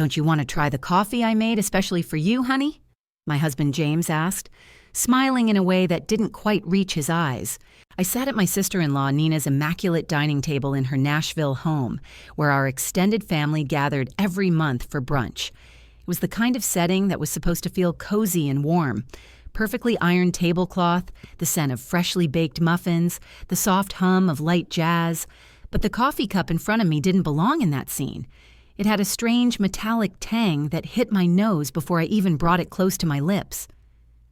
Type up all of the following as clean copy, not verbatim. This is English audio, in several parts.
"Don't you want to try the coffee I made especially for you, honey?" my husband James asked, smiling in a way that didn't quite reach his eyes. I sat at my sister-in-law Nina's immaculate dining table in her Nashville home, where our extended family gathered every month for brunch. It was the kind of setting that was supposed to feel cozy and warm. Perfectly ironed tablecloth, the scent of freshly baked muffins, the soft hum of light jazz. But the coffee cup in front of me didn't belong in that scene. It had a strange metallic tang that hit my nose before I even brought it close to my lips.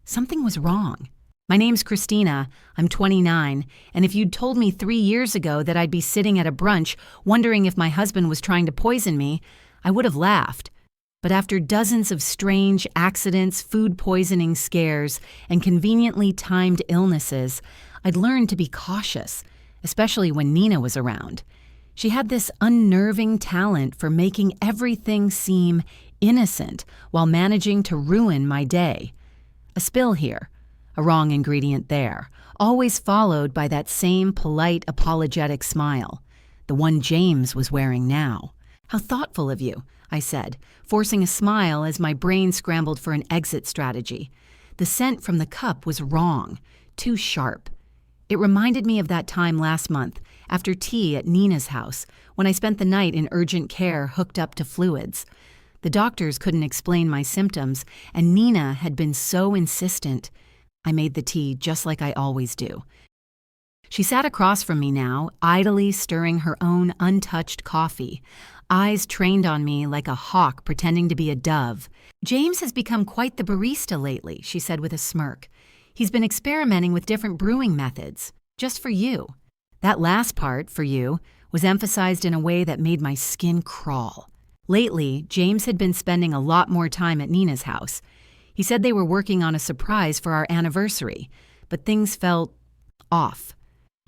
Something was wrong. My name's Christina, I'm 29, and if you'd told me 3 years ago that I'd be sitting at a brunch wondering if my husband was trying to poison me, I would have laughed. But after dozens of strange accidents, food poisoning scares, and conveniently timed illnesses, I'd learned to be cautious, especially when Nina was around. She had this unnerving talent for making everything seem innocent while managing to ruin my day. A spill here, a wrong ingredient there, always followed by that same polite, apologetic smile, the one James was wearing now. "How thoughtful of you," I said, forcing a smile as my brain scrambled for an exit strategy. The scent from the cup was wrong, too sharp. It reminded me of that time last month, after tea at Nina's house, when I spent the night in urgent care hooked up to fluids. The doctors couldn't explain my symptoms, and Nina had been so insistent. I made the tea just like I always do. She sat across from me now, idly stirring her own untouched coffee, eyes trained on me like a hawk pretending to be a dove. "James has become quite the barista lately," she said with a smirk. "He's been experimenting with different brewing methods, just for you." That last part, "for you," was emphasized in a way that made my skin crawl. Lately, James had been spending a lot more time at Nina's house. He said they were working on a surprise for our anniversary, but things felt off.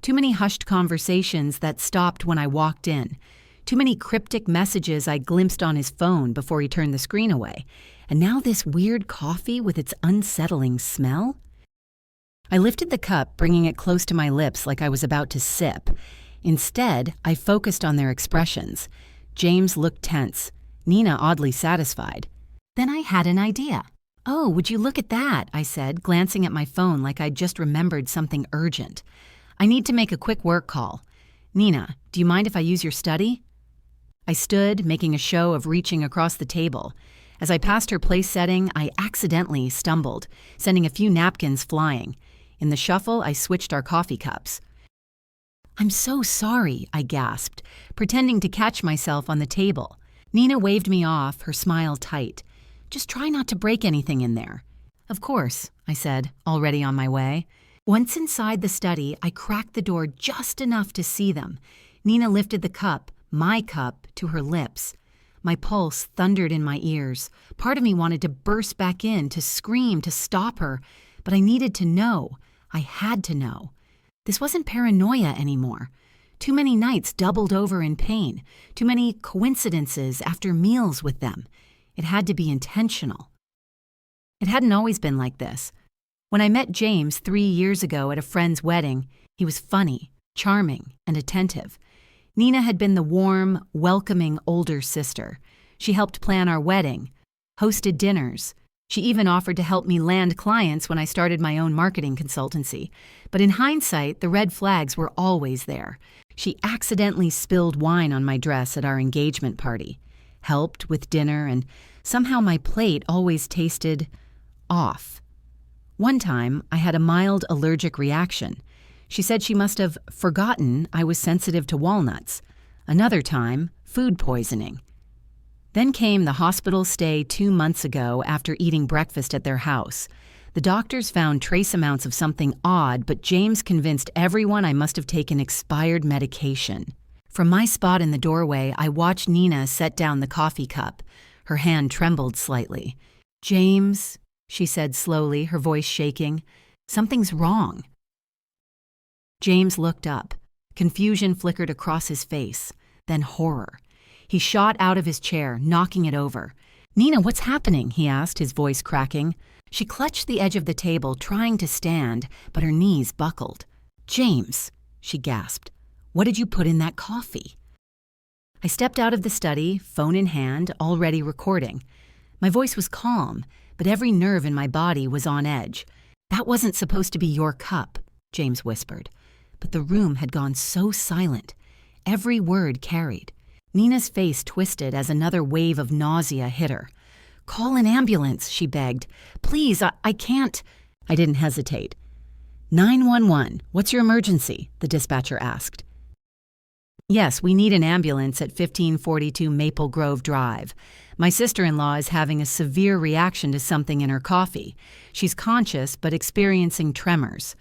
Too many hushed conversations that stopped when I walked in. Too many cryptic messages I glimpsed on his phone before he turned the screen away. And now this weird coffee with its unsettling smell? I lifted the cup, bringing it close to my lips like I was about to sip. Instead, I focused on their expressions. James looked tense, Nina oddly satisfied. Then I had an idea. "Oh, would you look at that?" I said, glancing at my phone like I'd just remembered something urgent. "I need to make a quick work call. Nina, do you mind if I use your study?" I stood, making a show of reaching across the table. As I passed her place setting, I accidentally stumbled, sending a few napkins flying. In the shuffle, I switched our coffee cups. "I'm so sorry," I gasped, pretending to catch myself on the table. Nina waved me off, her smile tight. "Just try not to break anything in there." "Of course," I said, already on my way. Once inside the study, I cracked the door just enough to see them. Nina lifted the cup, my cup, to her lips. My pulse thundered in my ears. Part of me wanted to burst back in, to scream, to stop her, but I needed to know. I had to know. This wasn't paranoia anymore. Too many nights doubled over in pain. Too many coincidences after meals with them. It had to be intentional. It hadn't always been like this. When I met James 3 years ago at a friend's wedding, he was funny, charming, and attentive. Nina had been the warm, welcoming older sister. She helped plan our wedding, hosted dinners. She even offered to help me land clients when I started my own marketing consultancy. But in hindsight, the red flags were always there. She accidentally spilled wine on my dress at our engagement party, helped with dinner, and somehow my plate always tasted off. One time, I had a mild allergic reaction. She said she must have forgotten I was sensitive to walnuts. Another time, food poisoning. Then came the hospital stay 2 months ago after eating breakfast at their house. The doctors found trace amounts of something odd, but James convinced everyone I must have taken expired medication. From my spot in the doorway, I watched Nina set down the coffee cup. Her hand trembled slightly. "James," she said slowly, her voice shaking, "something's wrong." James looked up. Confusion flickered across his face, then horror. He shot out of his chair, knocking it over. "Nina, what's happening?" he asked, his voice cracking. She clutched the edge of the table, trying to stand, but her knees buckled. "James," she gasped, "what did you put in that coffee?" I stepped out of the study, phone in hand, already recording. My voice was calm, but every nerve in my body was on edge. "That wasn't supposed to be your cup," James whispered. But the room had gone so silent. Every word carried. Nina's face twisted as another wave of nausea hit her. "Call an ambulance," she begged. "Please, I can't." I didn't hesitate. 911, what's your emergency?" the dispatcher asked. "Yes, we need an ambulance at 1542 Maple Grove Drive. My sister-in-law is having a severe reaction to something in her coffee. She's conscious but experiencing tremors."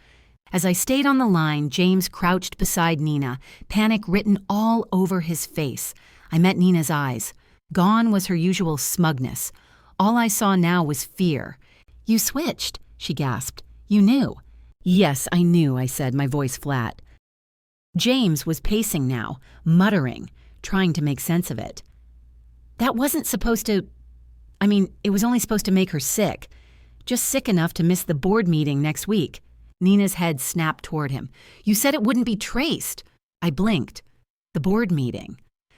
As I stayed on the line, James crouched beside Nina, panic written all over his face. I met Nina's eyes. Gone was her usual smugness. All I saw now was fear. "You switched," she gasped. "You knew." "Yes, I knew," I said, my voice flat. James was pacing now, muttering, trying to make sense of it. "That wasn't supposed to... it was only supposed to make her sick. Just sick enough to miss the board meeting next week." Nina's head snapped toward him. "You said it wouldn't be traced." I blinked. The board meeting.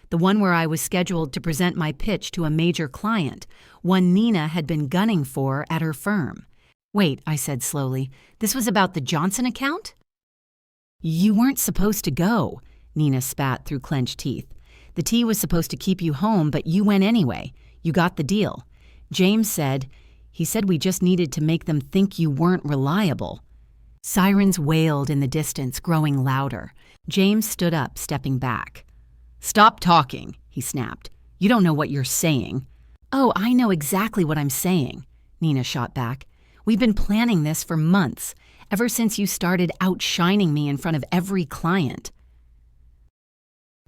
The one where I was scheduled to present my pitch to a major client, one Nina had been gunning for at her firm. "Wait," I said slowly. "This was about the Johnson account?" "You weren't supposed to go," Nina spat through clenched teeth. "The tea was supposed to keep you home, but you went anyway. You got the deal." James said, "He said we just needed to make them think you weren't reliable." Sirens wailed in the distance, growing louder. James stood up, stepping back. "Stop talking," he snapped. "You don't know what you're saying." "Oh, I know exactly what I'm saying," Nina shot back. "We've been planning this for months. Ever since you started outshining me in front of every client."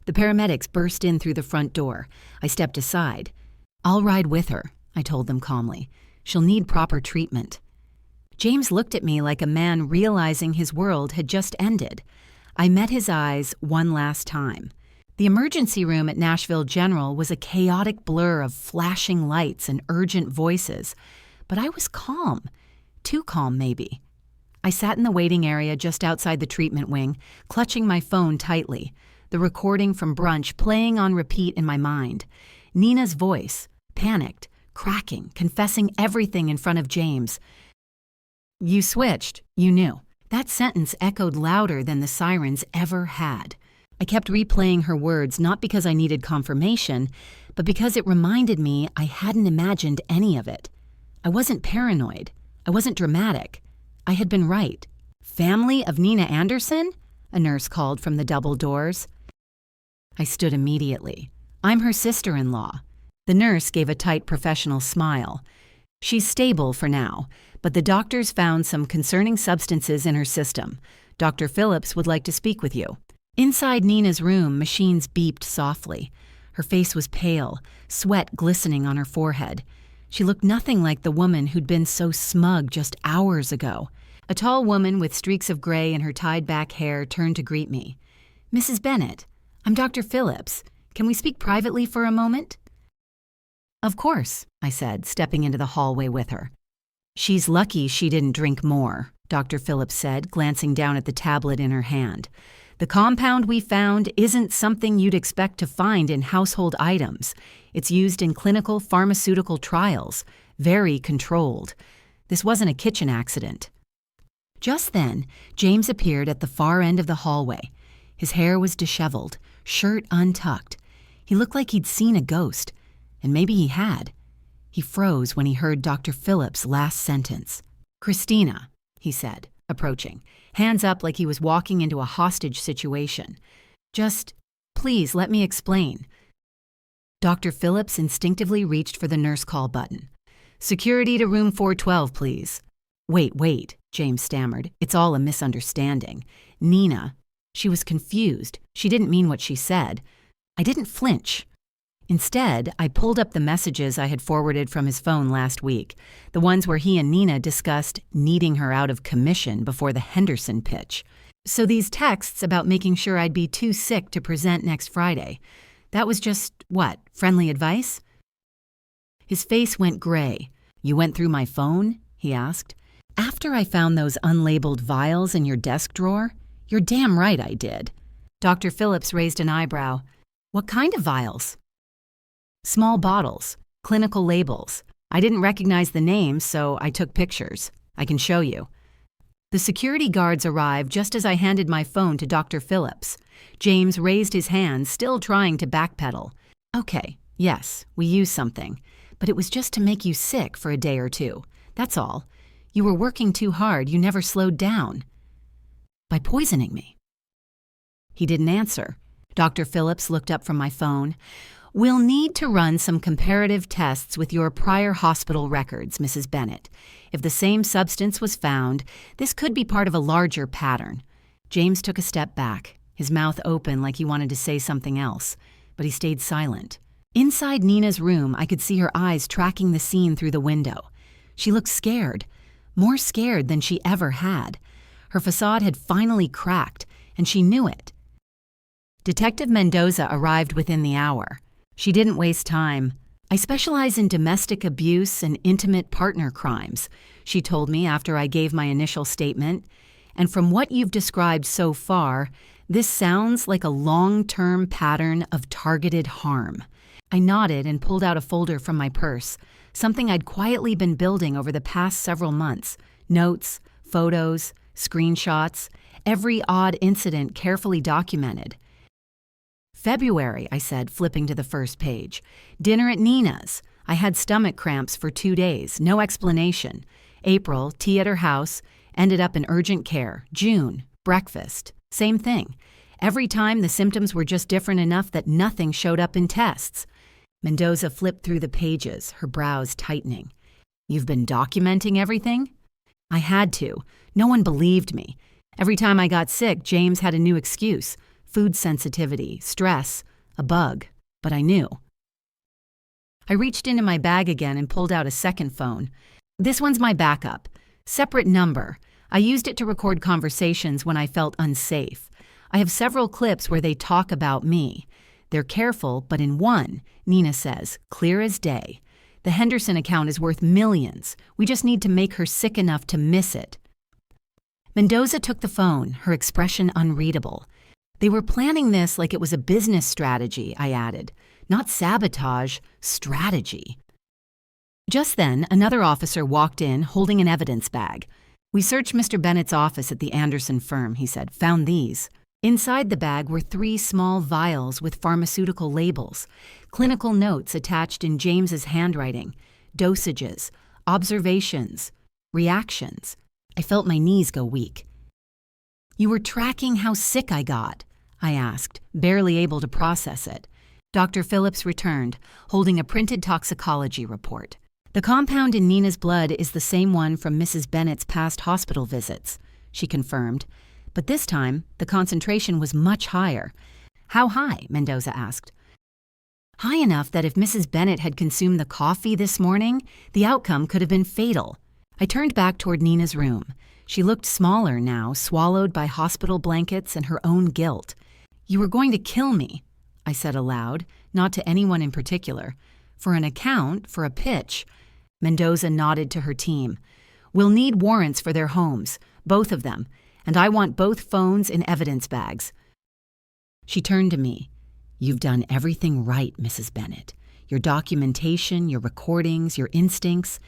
The paramedics burst in through the front door. I stepped aside. "I'll ride with her," I told them calmly. "She'll need proper treatment." James looked at me like a man realizing his world had just ended. I met his eyes one last time. The emergency room at Nashville General was a chaotic blur of flashing lights and urgent voices, but I was calm. Too calm, maybe. I sat in the waiting area just outside the treatment wing, clutching my phone tightly, the recording from brunch playing on repeat in my mind. Nina's voice, panicked, cracking, confessing everything in front of James. "You switched. You knew." That sentence echoed louder than the sirens ever had. I kept replaying her words not because I needed confirmation, but because it reminded me I hadn't imagined any of it. I wasn't paranoid. I wasn't dramatic. I had been right. "Family of Nina Anderson?" a nurse called from the double doors. I stood immediately. "I'm her sister-in-law." The nurse gave a tight professional smile. "She's stable for now, but the doctors found some concerning substances in her system. Dr. Phillips would like to speak with you." Inside Nina's room, machines beeped softly. Her face was pale, sweat glistening on her forehead. She looked nothing like the woman who'd been so smug just hours ago. A tall woman with streaks of gray in her tied-back hair turned to greet me. "Mrs. Bennett, I'm Dr. Phillips. Can we speak privately for a moment?" "Of course," I said, stepping into the hallway with her. "She's lucky she didn't drink more," Dr. Phillips said, glancing down at the tablet in her hand. "The compound we found isn't something you'd expect to find in household items. It's used in clinical pharmaceutical trials, very controlled. This wasn't a kitchen accident." Just then, James appeared at the far end of the hallway. His hair was disheveled, shirt untucked. He looked like he'd seen a ghost, and maybe he had. He froze when he heard Dr. Phillips' last sentence. "Christina," he said, approaching, hands up like he was walking into a hostage situation. "Just, please let me explain." Dr. Phillips instinctively reached for the nurse call button. "Security to room 412, please." Wait, James stammered. "It's all a misunderstanding. Nina..." She was confused. She didn't mean what she said. I didn't flinch. Instead, I pulled up the messages I had forwarded from his phone last week, the ones where he and Nina discussed needing her out of commission before the Henderson pitch. So these texts about making sure I'd be too sick to present next Friday, that was just, what, friendly advice? His face went gray. "You went through my phone?" he asked. "After I found those unlabeled vials in your desk drawer? You're damn right I did." Dr. Phillips raised an eyebrow. What kind of vials? Small bottles, clinical labels. I didn't recognize the names, so I took pictures. I can show you. The security guards arrived just as I handed my phone to Dr. Phillips. James raised his hand, still trying to backpedal. Okay, yes, we used something, but it was just to make you sick for a day or two. That's all. You were working too hard, you never slowed down. By poisoning me. He didn't answer. Dr. Phillips looked up from my phone. We'll need to run some comparative tests with your prior hospital records, Mrs. Bennett. If the same substance was found, this could be part of a larger pattern. James took a step back, his mouth open like he wanted to say something else, but he stayed silent. Inside Nina's room, I could see her eyes tracking the scene through the window. She looked scared, more scared than she ever had. Her facade had finally cracked, and she knew it. Detective Mendoza arrived within the hour. She didn't waste time. I specialize in domestic abuse and intimate partner crimes, she told me after I gave my initial statement. And from what you've described so far, this sounds like a long-term pattern of targeted harm. I nodded and pulled out a folder from my purse, something I'd quietly been building over the past several months. Notes, photos, screenshots, every odd incident carefully documented. February, I said, flipping to the first page. Dinner at Nina's. I had stomach cramps for 2 days, no explanation. April, tea at her house, ended up in urgent care. June, breakfast. Same thing. Every time the symptoms were just different enough that nothing showed up in tests. Mendoza flipped through the pages, her brows tightening. You've been documenting everything? I had to. No one believed me. Every time I got sick, James had a new excuse. Food sensitivity, stress, a bug. But I knew. I reached into my bag again and pulled out a second phone. This one's my backup. Separate number. I used it to record conversations when I felt unsafe. I have several clips where they talk about me. They're careful, but in one, Nina says, clear as day. The Henderson account is worth millions. We just need to make her sick enough to miss it. Mendoza took the phone, her expression unreadable. They were planning this like it was a business strategy, I added. Not sabotage, strategy. Just then, another officer walked in holding an evidence bag. We searched Mr. Bennett's office at the Anderson firm, he said. Found these. Inside the bag were 3 small vials with pharmaceutical labels, clinical notes attached in James's handwriting, dosages, observations, reactions. I felt my knees go weak. You were tracking how sick I got, I asked, barely able to process it. Dr. Phillips returned, holding a printed toxicology report. The compound in Nina's blood is the same one from Mrs. Bennett's past hospital visits, she confirmed. But this time, the concentration was much higher. How high? Mendoza asked. High enough that if Mrs. Bennett had consumed the coffee this morning, the outcome could have been fatal. I turned back toward Nina's room. She looked smaller now, swallowed by hospital blankets and her own guilt. You were going to kill me, I said aloud, not to anyone in particular. For an account, for a pitch. Mendoza nodded to her team. We'll need warrants for their homes, both of them, and I want both phones in evidence bags. She turned to me. You've done everything right, Mrs. Bennett. Your documentation, your recordings, your instincts.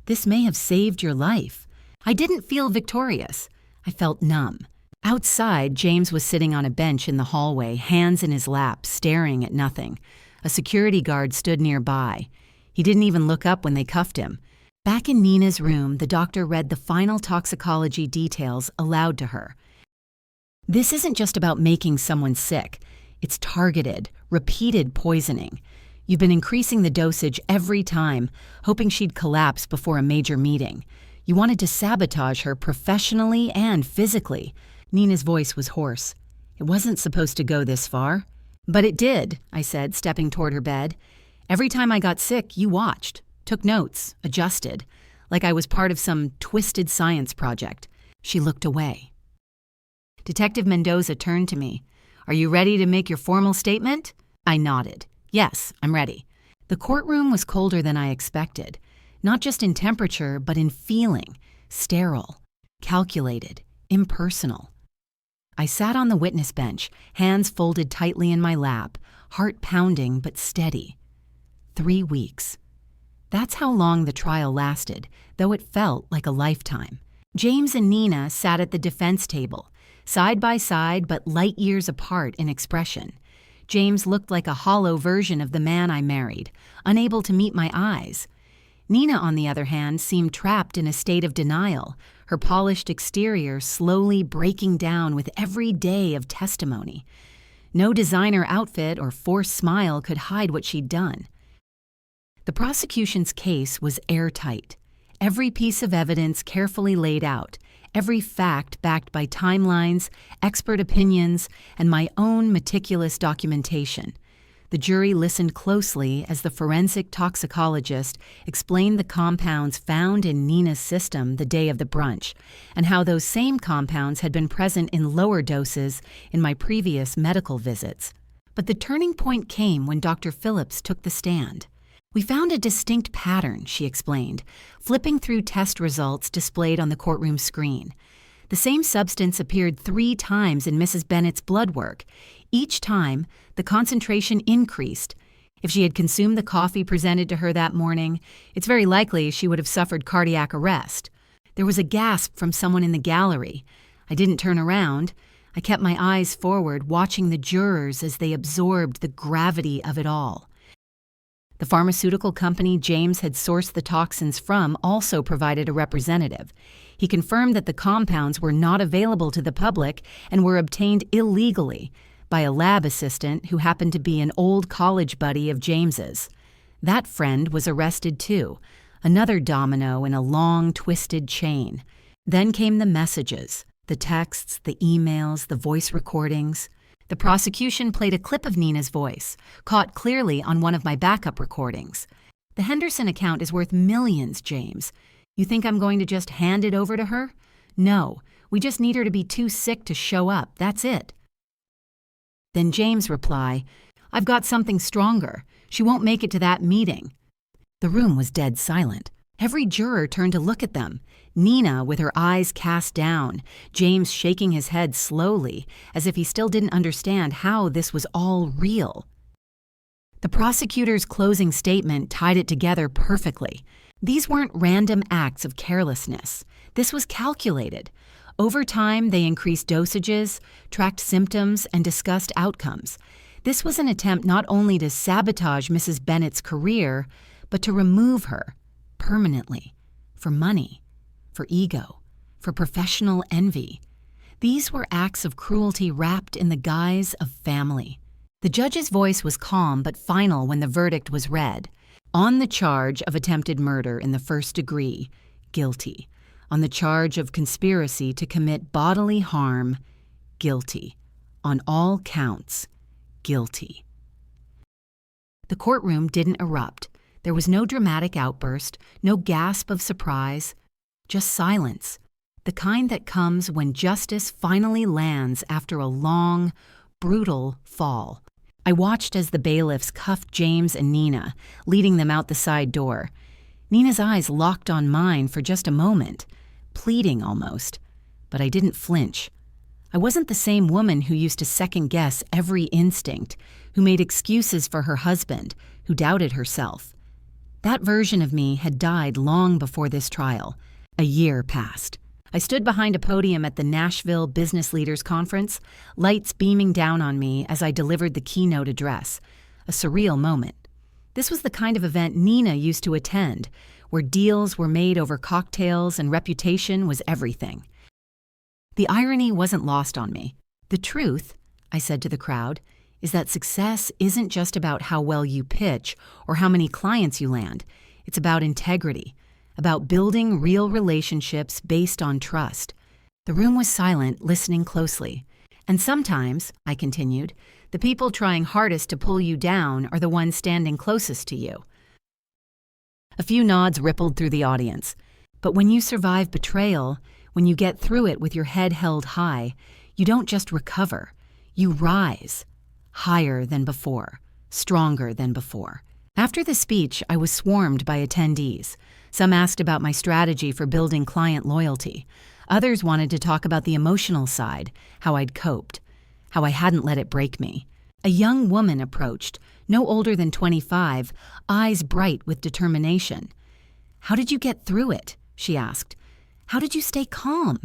This may have saved your life. I didn't feel victorious. I felt numb. Outside, James was sitting on a bench in the hallway, hands in his lap, staring at nothing. A security guard stood nearby. He didn't even look up when they cuffed him. Back in Nina's room, the doctor read the final toxicology details aloud to her. This isn't just about making someone sick. It's targeted, repeated poisoning. You've been increasing the dosage every time, hoping she'd collapse before a major meeting. You wanted to sabotage her professionally and physically. Nina's voice was hoarse. It wasn't supposed to go this far. But it did, I said, stepping toward her bed. Every time I got sick, you watched, took notes, adjusted, like I was part of some twisted science project. She looked away. Detective Mendoza turned to me. Are you ready to make your formal statement? I nodded. Yes, I'm ready. The courtroom was colder than I expected, not just in temperature, but in feeling, sterile, calculated, impersonal. I sat on the witness bench, hands folded tightly in my lap, heart pounding but steady. 3 weeks. That's how long the trial lasted, though it felt like a lifetime. James and Nina sat at the defense table, side by side but light years apart in expression. James looked like a hollow version of the man I married, unable to meet my eyes. Nina, on the other hand, seemed trapped in a state of denial, her polished exterior slowly breaking down with every day of testimony. No designer outfit or forced smile could hide what she'd done. The prosecution's case was airtight. Every piece of evidence carefully laid out, every fact backed by timelines, expert opinions, and my own meticulous documentation. The jury listened closely as the forensic toxicologist explained the compounds found in Nina's system the day of the brunch, and how those same compounds had been present in lower doses in my previous medical visits. But the turning point came when Dr. Phillips took the stand. "We found a distinct pattern," she explained, flipping through test results displayed on the courtroom screen. The same substance appeared 3 times in Mrs. Bennett's blood work. Each time, the concentration increased. If she had consumed the coffee presented to her that morning, it's very likely she would have suffered cardiac arrest. There was a gasp from someone in the gallery. I didn't turn around. I kept my eyes forward, watching the jurors as they absorbed the gravity of it all. The pharmaceutical company James had sourced the toxins from also provided a representative. He confirmed that the compounds were not available to the public and were obtained illegally by a lab assistant who happened to be an old college buddy of James's. That friend was arrested too, another domino in a long, twisted chain. Then came the messages, the texts, the emails, the voice recordings. The prosecution played a clip of Nina's voice, caught clearly on one of my backup recordings. "The Henderson account is worth millions, James. You think I'm going to just hand it over to her? No, we just need her to be too sick to show up, that's it." Then James' reply, "I've got something stronger. She won't make it to that meeting." The room was dead silent. Every juror turned to look at them. Nina with her eyes cast down, James shaking his head slowly, as if he still didn't understand how this was all real. The prosecutor's closing statement tied it together perfectly. These weren't random acts of carelessness. This was calculated. Over time, they increased dosages, tracked symptoms, and discussed outcomes. This was an attempt not only to sabotage Mrs. Bennett's career, but to remove her permanently, for money, for ego, for professional envy. These were acts of cruelty wrapped in the guise of family. The judge's voice was calm but final when the verdict was read. On the charge of attempted murder in the first degree, guilty. On the charge of conspiracy to commit bodily harm, guilty. On all counts, guilty. The courtroom didn't erupt. There was no dramatic outburst, no gasp of surprise, just silence, the kind that comes when justice finally lands after a long, brutal fall. I watched as the bailiffs cuffed James and Nina, leading them out the side door. Nina's eyes locked on mine for just a moment, pleading almost, but I didn't flinch. I wasn't the same woman who used to second-guess every instinct, who made excuses for her husband, who doubted herself. That version of me had died long before this trial. A year passed. I stood behind a podium at the Nashville Business Leaders Conference, lights beaming down on me as I delivered the keynote address, a surreal moment. This was the kind of event Nina used to attend, where deals were made over cocktails and reputation was everything. The irony wasn't lost on me. "The truth," I said to the crowd, "is that success isn't just about how well you pitch or how many clients you land. It's about integrity, about building real relationships based on trust." The room was silent, listening closely. "And sometimes," I continued, "the people trying hardest to pull you down are the ones standing closest to you." A few nods rippled through the audience. But when you survive betrayal, when you get through it with your head held high, you don't just recover, you rise. Higher than before, stronger than before. After the speech, I was swarmed by attendees. Some asked about my strategy for building client loyalty. Others wanted to talk about the emotional side, how I'd coped, how I hadn't let it break me. A young woman approached, no older than 25, eyes bright with determination. "How did you get through it?" she asked. "How did you stay calm?"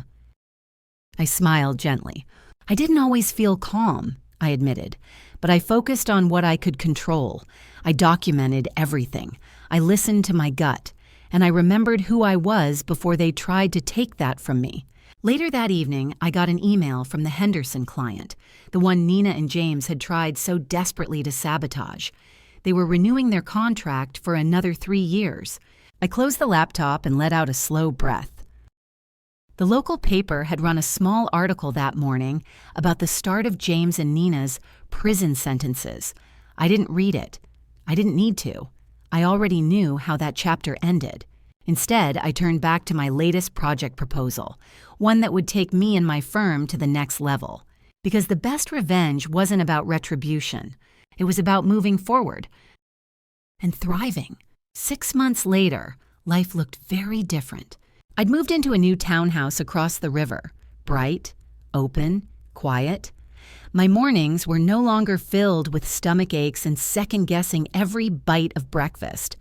I smiled gently. I didn't always feel calm, I admitted, but I focused on what I could control. I documented everything. I listened to my gut, and I remembered who I was before they tried to take that from me. Later that evening, I got an email from the Henderson client, the one Nina and James had tried so desperately to sabotage. They were renewing their contract for another 3 years. I closed the laptop and let out a slow breath. The local paper had run a small article that morning about the start of James and Nina's prison sentences. I didn't read it. I didn't need to. I already knew how that chapter ended. Instead, I turned back to my latest project proposal, one that would take me and my firm to the next level. Because the best revenge wasn't about retribution. It was about moving forward and thriving. 6 months later, life looked very different. I'd moved into a new townhouse across the river, bright, open, quiet. My mornings were no longer filled with stomach aches and second-guessing every bite of breakfast.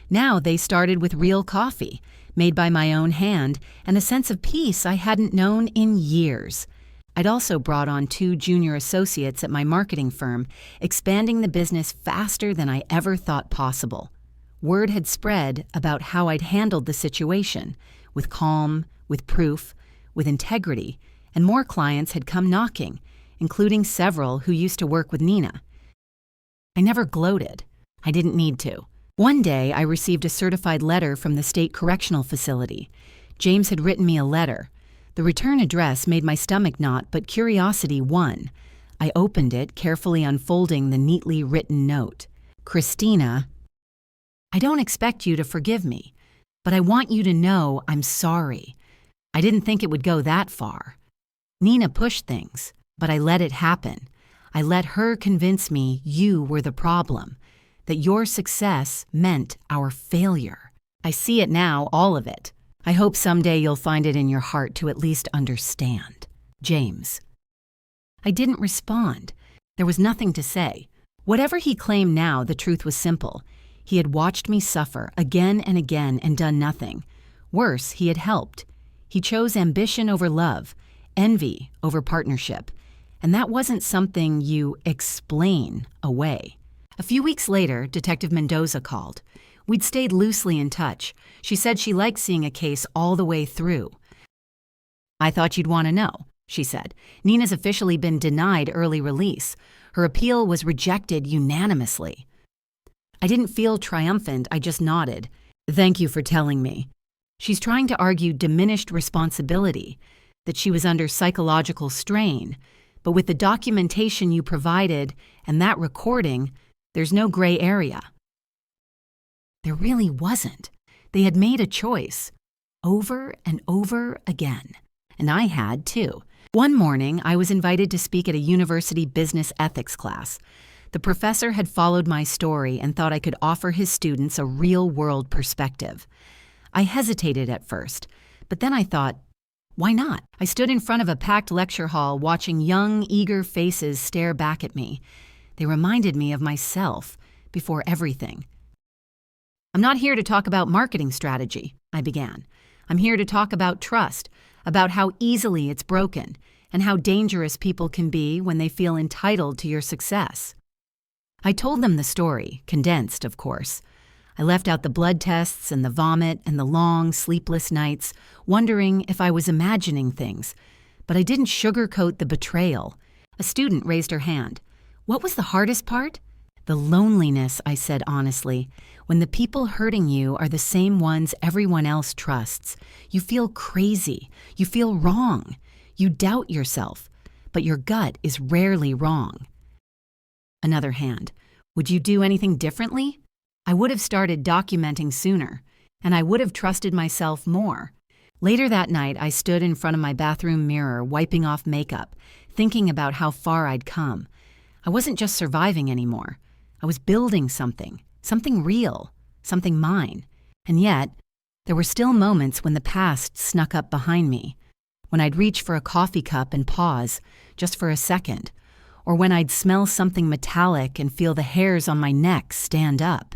Now they started with real coffee, made by my own hand, and a sense of peace I hadn't known in years. I'd also brought on 2 junior associates at my marketing firm, expanding the business faster than I ever thought possible. Word had spread about how I'd handled the situation, with calm, with proof, with integrity, and more clients had come knocking, including several who used to work with Nina. I never gloated. I didn't need to. One day, I received a certified letter from the state correctional facility. James had written me a letter. The return address made my stomach knot, but curiosity won. I opened it, carefully unfolding the neatly written note. "Christina, I don't expect you to forgive me, but I want you to know I'm sorry. I didn't think it would go that far. Nina pushed things, but I let it happen. I let her convince me you were the problem, that your success meant our failure. I see it now, all of it. I hope someday you'll find it in your heart to at least understand. James." I didn't respond. There was nothing to say. Whatever he claimed now, the truth was simple. He had watched me suffer again and again and done nothing. Worse, he had helped. He chose ambition over love, envy over partnership. And that wasn't something you explain away. A few weeks later, Detective Mendoza called. We'd stayed loosely in touch. She said she liked seeing a case all the way through. "I thought you'd want to know," she said. "Nina's officially been denied early release. Her appeal was rejected unanimously." I didn't feel triumphant, I just nodded. "Thank you for telling me." She's trying to argue diminished responsibility, that she was under psychological strain. But with the documentation you provided and that recording, there's no gray area. There really wasn't. They had made a choice, over and over again. And I had too. One morning, I was invited to speak at a university business ethics class. The professor had followed my story and thought I could offer his students a real-world perspective. I hesitated at first, but then I thought, why not? I stood in front of a packed lecture hall watching young, eager faces stare back at me. They reminded me of myself before everything. "I'm not here to talk about marketing strategy," I began. "I'm here to talk about trust, about how easily it's broken, and how dangerous people can be when they feel entitled to your success." I told them the story, condensed, of course. I left out the blood tests and the vomit and the long, sleepless nights, wondering if I was imagining things. But I didn't sugarcoat the betrayal. A student raised her hand. "What was the hardest part?" "The loneliness," I said honestly. "When the people hurting you are the same ones everyone else trusts. You feel crazy. You feel wrong. You doubt yourself. But your gut is rarely wrong." Another hand. "Would you do anything differently?" I would have started documenting sooner, and I would have trusted myself more. Later that night, I stood in front of my bathroom mirror, wiping off makeup, thinking about how far I'd come. I wasn't just surviving anymore. I was building something real, something mine. And yet, there were still moments when the past snuck up behind me. when I'd reach for a coffee cup and pause, just for a second, or when I'd smell something metallic and feel the hairs on my neck stand up.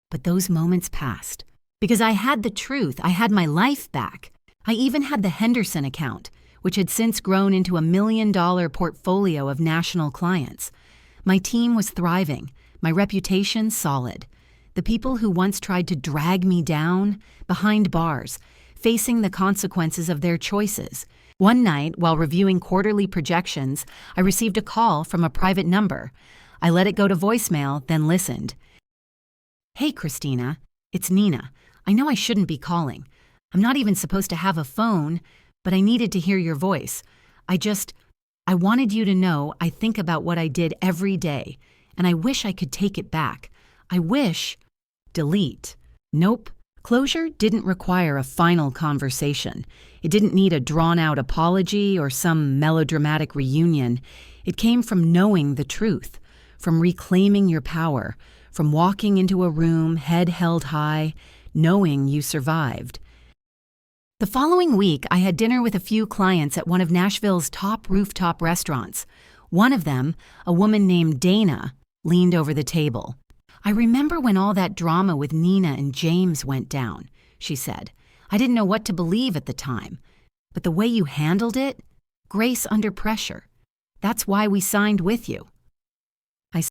But those moments passed, because I had the truth, I had my life back. I even had the Henderson account, which had since grown into $1 million portfolio of national clients. My team was thriving, my reputation solid. The people who once tried to drag me down, behind bars, facing the consequences of their choices. One night, while reviewing quarterly projections, I received a call from a private number. I let it go to voicemail, then listened. "Hey, Christina, it's Nina. I know I shouldn't be calling. I'm not even supposed to have a phone, but I needed to hear your voice. I wanted you to know I think about what I did every day, and I wish I could take it back. I wish..." Delete. Nope. Closure didn't require a final conversation. It didn't need a drawn-out apology or some melodramatic reunion. It came from knowing the truth, from reclaiming your power, from walking into a room, head held high, knowing you survived. The following week, I had dinner with a few clients at one of Nashville's top rooftop restaurants. One of them, a woman named Dana, leaned over the table. "I remember when all that drama with Nina and James went down," she said. "I didn't know what to believe at the time. But the way you handled it, grace under pressure. That's why we signed with you."